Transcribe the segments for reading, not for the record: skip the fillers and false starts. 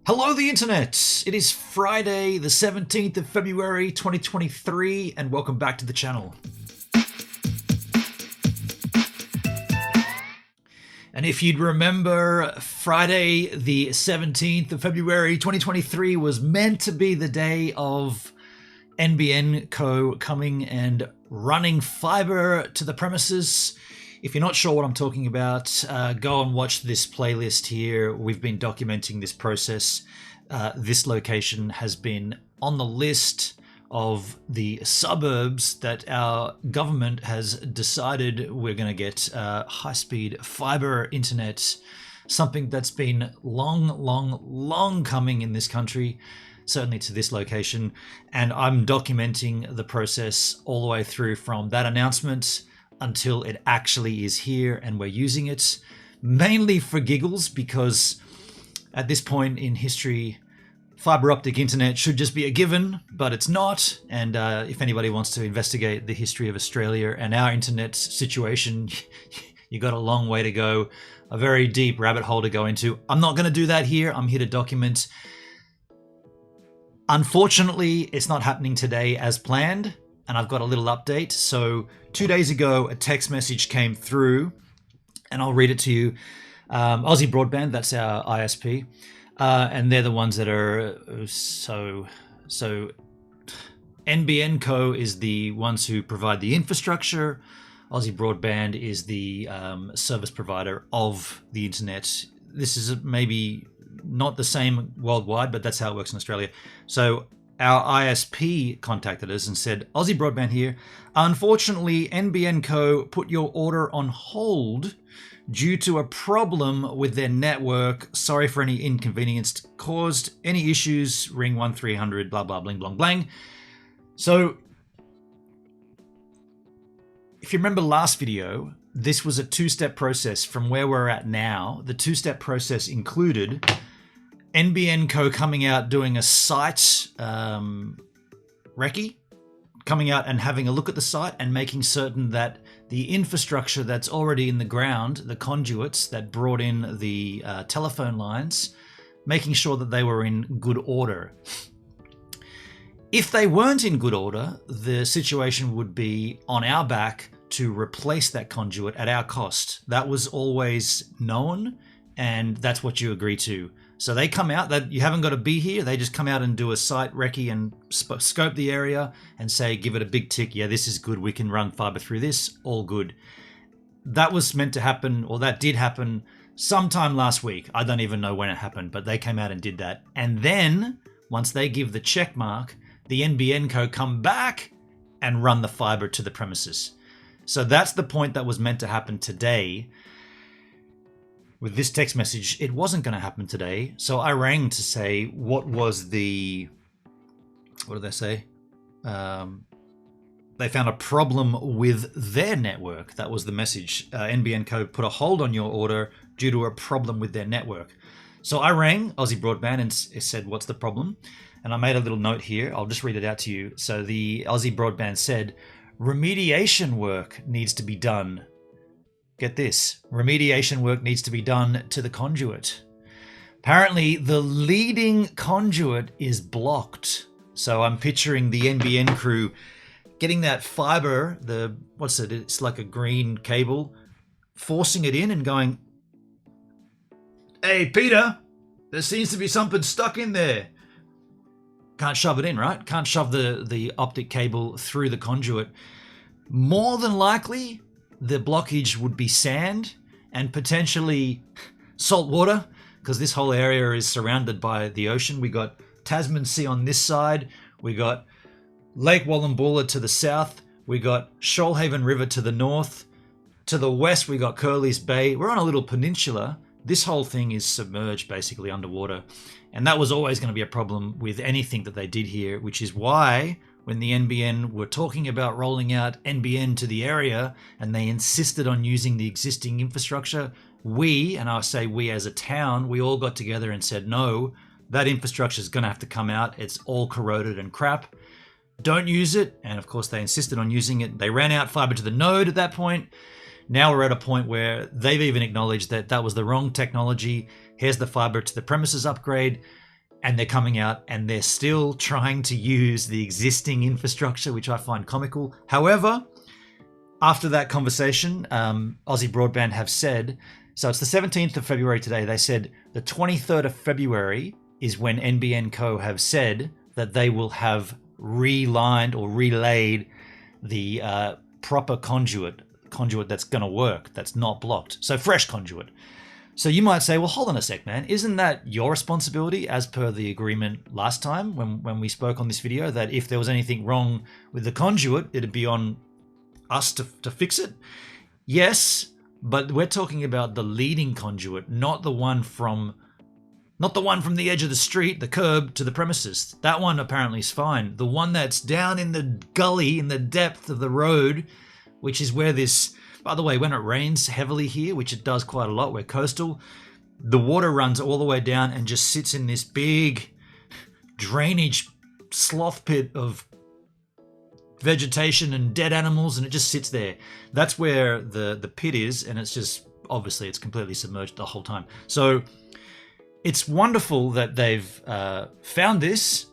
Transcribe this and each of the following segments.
Hello, the internet! It is Friday, the 17th of February 2023, and welcome back to the channel. And if you'd remember, Friday, the 17th of February 2023 was meant to be the day of NBNCo coming and running fiber to the premises. If you're not sure what I'm talking about, go and watch this playlist here. We've been documenting this process. This location has been on the list of the suburbs that our government has decided we're going to get high-speed fiber internet, something that's been long coming in this country, certainly to this location. And I'm documenting the process all the way through from that announcement until it actually is here and we're using it, mainly for giggles, because at this point in history, fiber optic internet should just be a given, but it's not. And if anybody wants to investigate the history of Australia and our internet situation, you got a long way to go, a very deep rabbit hole to go into. I'm not going to do that here. I'm here to document. Unfortunately, it's not happening today as planned, and I've got a little update. So 2 days ago, a text message came through, and I'll read it to you. Aussie Broadband, that's our ISP, and they're the ones that are so NBNCo is the ones who provide the infrastructure. Aussie Broadband is the service provider of the internet. This is maybe not the same worldwide, but that's how it works in Australia. So our ISP contacted us and said, Aussie Broadband here. Unfortunately, NBNCo put your order on hold due to a problem with their network. Sorry for any inconvenience caused. Any issues, ring 1300, blah, blah, bling, blong, blang. So if you remember last video, this was a two-step process from where we're at now. The two-step process included NBNCo coming out doing a site recce, coming out and having a look at the site and making certain that the infrastructure that's already in the ground, the conduits that brought in the telephone lines, making sure that they were in good order. If they weren't in good order, the situation would be on our back to replace that conduit at our cost. That was always known, and that's what you agree to. So they come out, that you haven't got to be here. They just come out and do a site recce and scope the area and say, give it a big tick. Yeah, this is good. We can run fiber through this. All good. That was meant to happen, or that did happen sometime last week. I don't even know when it happened, but they came out and did that. And then once they give the check mark, the NBNCo come back and run the fiber to the premises. So that's the point that was meant to happen today. With this text message, it wasn't going to happen today. So I rang to say, what was the, what did they say? They found a problem with their network. That was the message. NBNCo put a hold on your order due to a problem with their network. So I rang Aussie Broadband and said, what's the problem? And I made a little note here. I'll just read it out to you. So the Aussie Broadband said, remediation work needs to be done. Get this, remediation work needs to be done to the conduit. Apparently, the leading conduit is blocked. So I'm picturing the NBN crew getting that fiber, what's it? It's like a green cable, forcing it in and going, hey, Peter, there seems to be something stuck in there. Can't shove it in, right? Can't shove the optic cable through the conduit. More than likely, the blockage would be sand and potentially salt water, because this whole area is surrounded by the ocean. We got Tasman Sea on this side. We got Lake Wallumboola to the south. We got Shoalhaven River to the north. To the west, we got Curleys Bay. We're on a little peninsula. This whole thing is submerged, basically underwater. And that was always going to be a problem with anything that they did here, which is why when the NBN were talking about rolling out NBN to the area and they insisted on using the existing infrastructure, we, and I say we as a town, we all got together and said, no, that infrastructure is going to have to come out. It's all corroded and crap. Don't use it. And of course, they insisted on using it. They ran out fiber to the node at that point. Now we're at a point where they've even acknowledged that that was the wrong technology. Here's the fiber to the premises upgrade. and they're coming out and they're still trying to use the existing infrastructure, which I find comical. However, after that conversation, Aussie Broadband have said, so it's the 17th of February today, they said the 23rd of February is when NBNCo have said that they will have relined or relayed the proper conduit that's going to work, that's not blocked. So fresh conduit. So you might say, well, hold on a sec, man. Isn't that your responsibility as per the agreement last time when we spoke on this video, that if there was anything wrong with the conduit, it'd be on us to fix it? Yes, but we're talking about the leading conduit, not the one from the edge of the street, the curb, to the premises. That one apparently is fine. The one that's down in the gully, in the depth of the road, which is where this... By the way, when it rains heavily here, which it does quite a lot, we're coastal, the water runs all the way down and just sits in this big drainage sloth pit of vegetation and dead animals, and it just sits there. That's where the pit is, and it's just, obviously, it's completely submerged the whole time. So it's wonderful that they've found this.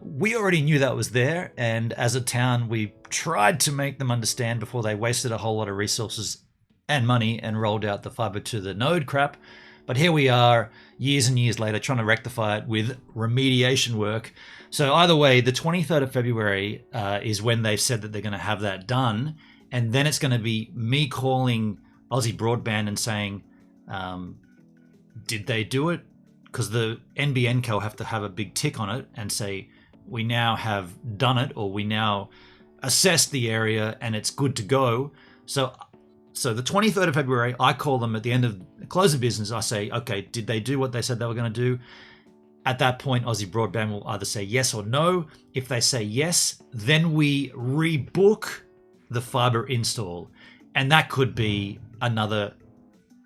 We already knew that was there, and as a town, we tried to make them understand before they wasted a whole lot of resources and money and rolled out the fiber to the node crap. But here we are, years and years later, trying to rectify it with remediation work. So either way, the 23rd of February is when they've said that they're going to have that done, and then it's going to be me calling Aussie Broadband and saying, did they do it? Because the NBNCo have to have a big tick on it and say, we now have done it, or we now assessed the area and it's good to go. So the 23rd of February, I call them at the end of the close of business. I say, okay, did they do what they said they were going to do? At that point, Aussie Broadband will either say yes or no. If they say yes, then we rebook the fiber install. And that could be another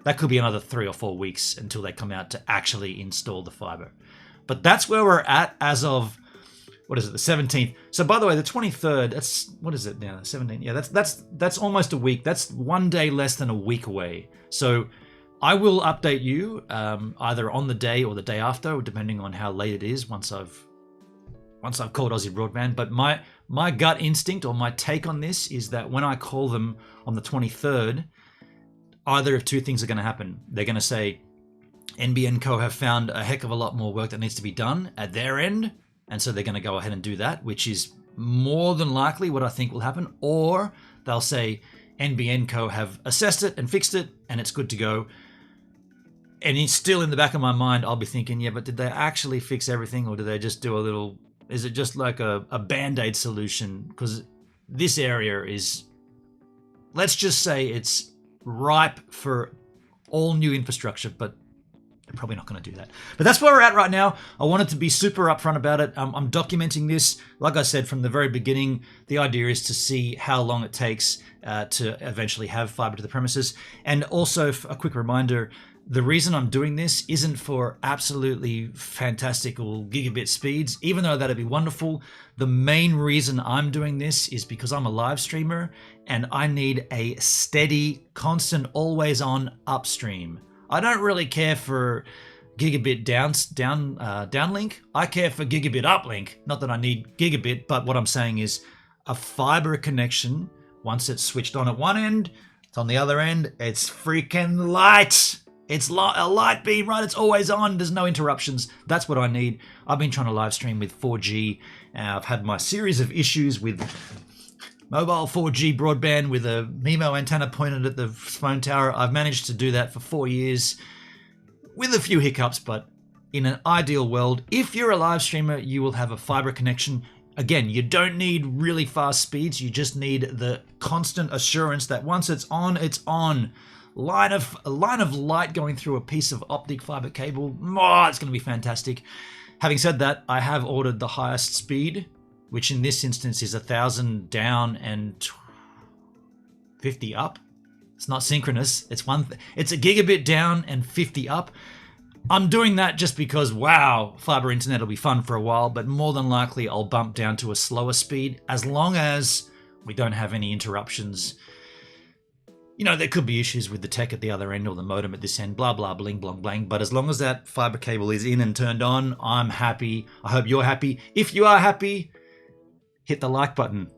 3 or 4 weeks until they come out to actually install the fiber. But that's where we're at as of, what is it, the 17th. So by the way, the 23rd, that's, what is it now, 17th? Yeah, that's almost a week. That's 1 day less than a week away. So I will update you either on the day or the day after, depending on how late it is once I've called Aussie Broadband. But my gut instinct, or my take on this, is that when I call them on the 23rd, either of two things are going to happen. They're going to say, NBNCo have found a heck of a lot more work that needs to be done at their end, and so they're going to go ahead and do that, which is more than likely what I think will happen. Or they'll say, NBNCo have assessed it and fixed it, and it's good to go. And it's still in the back of my mind, I'll be thinking, yeah, but did they actually fix everything, or did they just do a little... Is it just like a Band-Aid solution? Because this area is... Let's just say it's ripe for all new infrastructure, but they're probably not going to do that. But that's where we're at right now. I wanted to be super upfront about it. I'm documenting this. Like I said, from the very beginning, the idea is to see how long it takes to eventually have fiber to the premises. And also, a quick reminder, the reason I'm doing this isn't for absolutely fantastical gigabit speeds, even though that'd be wonderful. The main reason I'm doing this is because I'm a live streamer and I need a steady, constant, always on upstream. I don't really care for gigabit downlink. I care for gigabit uplink. Not that I need gigabit, but what I'm saying is a fiber connection, once it's switched on at one end, it's on the other end, it's freaking light. It's a light beam, right? It's always on. There's no interruptions. That's what I need. I've been trying to live stream with 4G. I've had my series of issues with mobile 4G broadband with a MIMO antenna pointed at the phone tower. I've managed to do that for 4 years with a few hiccups, but in an ideal world, if you're a live streamer, you will have a fiber connection. Again, you don't need really fast speeds. You just need the constant assurance that once it's on, it's on. A line of light going through a piece of optic fiber cable. Oh, it's going to be fantastic. Having said that, I have ordered the highest speed, which in this instance is 1,000 down and 50 up. It's not synchronous. It's a gigabit down and 50 up. I'm doing that just because, wow, fiber internet will be fun for a while, but more than likely I'll bump down to a slower speed as long as we don't have any interruptions You know, there could be issues with the tech at the other end or the modem at this end, blah, blah, bling, blong, blang. But as long as that fiber cable is in and turned on, I'm happy. I hope you're happy. If you are happy, hit the like button.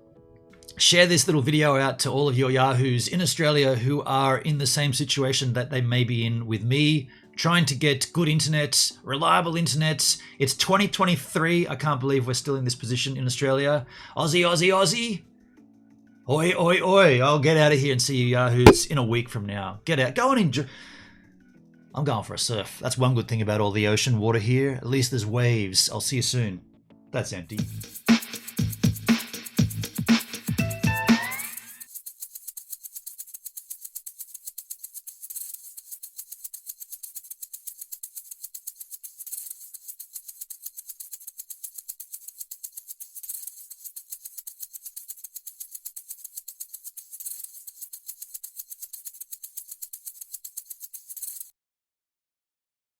Share this little video out to all of your Yahoos in Australia who are in the same situation that they may be in with me, trying to get good internet, reliable internet. It's 2023. I can't believe we're still in this position in Australia. Aussie, Aussie, Aussie. Oi, oi, oi. I'll get out of here and see you Yahoos in a week from now. Get out. Go and enjoy. I'm going for a surf. That's one good thing about all the ocean water here. At least there's waves. I'll see you soon. That's empty.